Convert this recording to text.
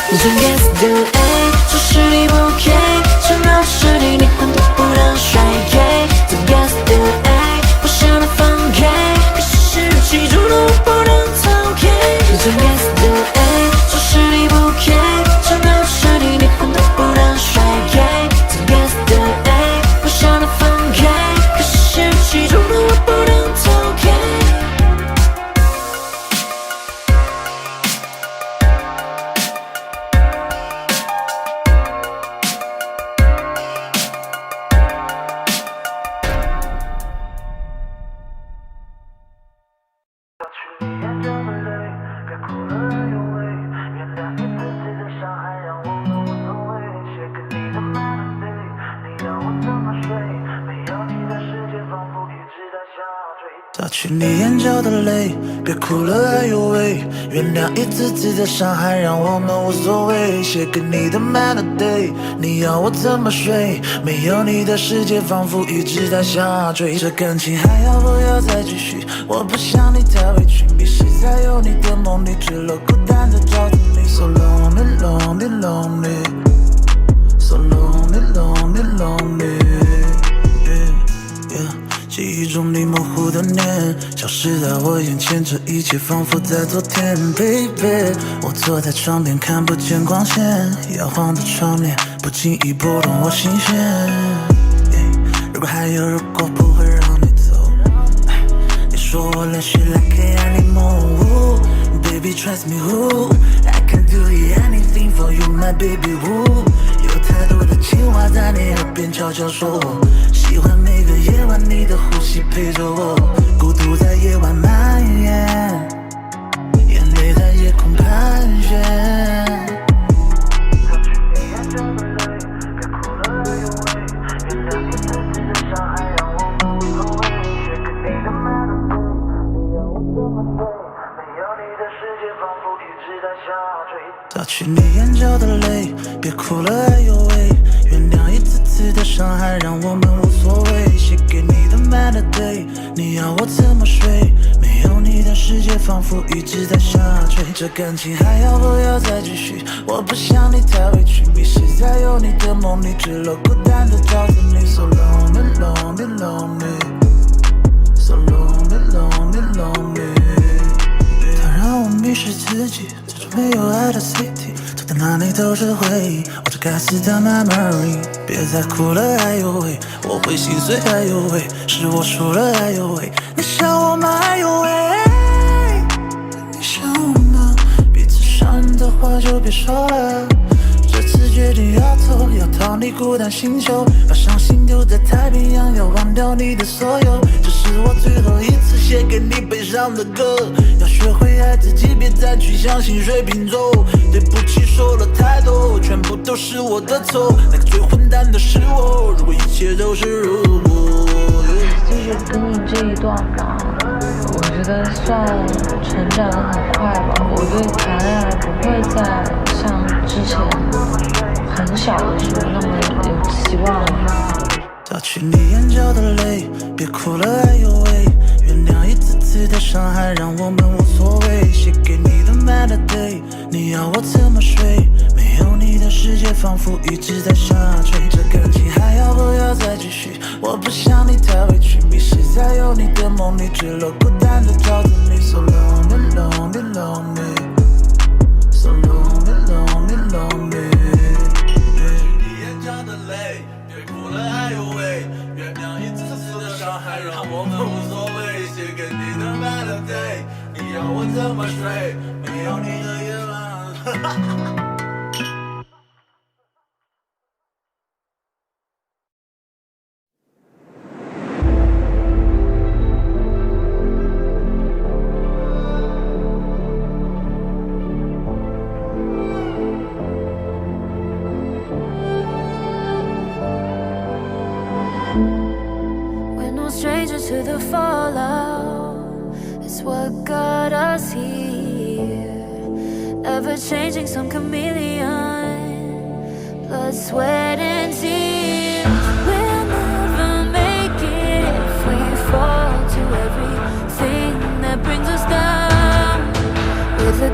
你真该死的爱，说是你不 OK， 承认是你，你很多不能甩开。真该死的爱，我想要放开，可是失去中的我不能逃开。你真该死的爱，说是你不 OK， 承认是你，你很多不能甩开。真该死的爱，我想要放开，可是失去中的我不能逃开。擦去你眼角的泪，别哭了，哎呦喂！原谅一次次的伤害，让我们无所谓。写给你的 melody， 你要我怎么睡？没有你的世界仿佛一直在下坠。这感情还要不要再继续？我不想你太委屈，迷失在有你的梦里，只落孤单的找着你。So lonely, lonely, lonely, so lonely, lonely, lonely。Yeah. 记忆中你模糊的脸，消失在我眼前，这一切仿佛在昨天 ，baby。我坐在床边，看不见光线，摇晃的窗帘不经意拨动我心弦。如果还有如果，不会让你走。你说我连续来黑暗里梦雾 ，baby trust me who I can do anything for you my baby who。有太多的情话在你耳边悄悄说，喜欢每个夜晚你的呼吸陪着我，孤独在夜晚蔓延，眼泪在夜空盘旋。擦去你眼角的泪，别哭了，哎呦喂！原谅一次次的伤害，让我们无所谓。写给你的 melody， 你要我怎么睡？没有你的世界仿佛一直在下坠。擦去你眼角的泪，别哭了，哎呦喂！原谅一次次的伤害，让我们无所谓。写给你的 melody， 你要我怎么睡？没有你的世界仿佛一直在下坠。这感情还要不要再继续？我不想你太委屈，迷失在有你的梦里，只落孤单的找着你。So lonely, lonely, lonely, so lonely, lonely, lonely。它让我迷失自己，这种没有爱的 city。在哪里都是回忆，我这该死的 memory。别再哭了，哎呦喂，我会心碎，哎呦喂，是我输了，哎呦喂，你想我吗？哎呦喂，你想我吗？彼此伤人的话就别说了。这次决定要走，要逃离孤单星球，把伤心丢在太平洋，要忘掉你的所有。这是我最后一次写给你悲伤的歌，要学会爱自己，别再去相信水瓶座。对不起，说了太多，全部都是我的错，那个最混蛋的是我。如果一切都是如果，就是跟你这一段吧，我觉得算成长得很快吧。我对谈恋爱不会再像之前很小的时候那么有期望了。擦去你眼角的泪，别哭了，哎呦喂！原谅一次次的伤害，让我们无所谓。写给你的 melody， 你要我怎么睡？没有你的世界仿佛一直在下坠。这感情还要不要再继续？我不想你太委屈，迷失在有你的梦里，只落孤单的找着你。So lonely, lonely, lonely, so lonely, lonely, lonely。你眼角的泪，别哭了，哎呦喂！原谅一次次的伤害，让我们无所谓。写给你的 melody， 你要我怎么睡？没有你的夜晚。We're no strangers to the fallout. It's what got us here. Ever changing, some chameleon. Blood, sweat, and tears. We'll never make it if we fall to everything that brings us down. With a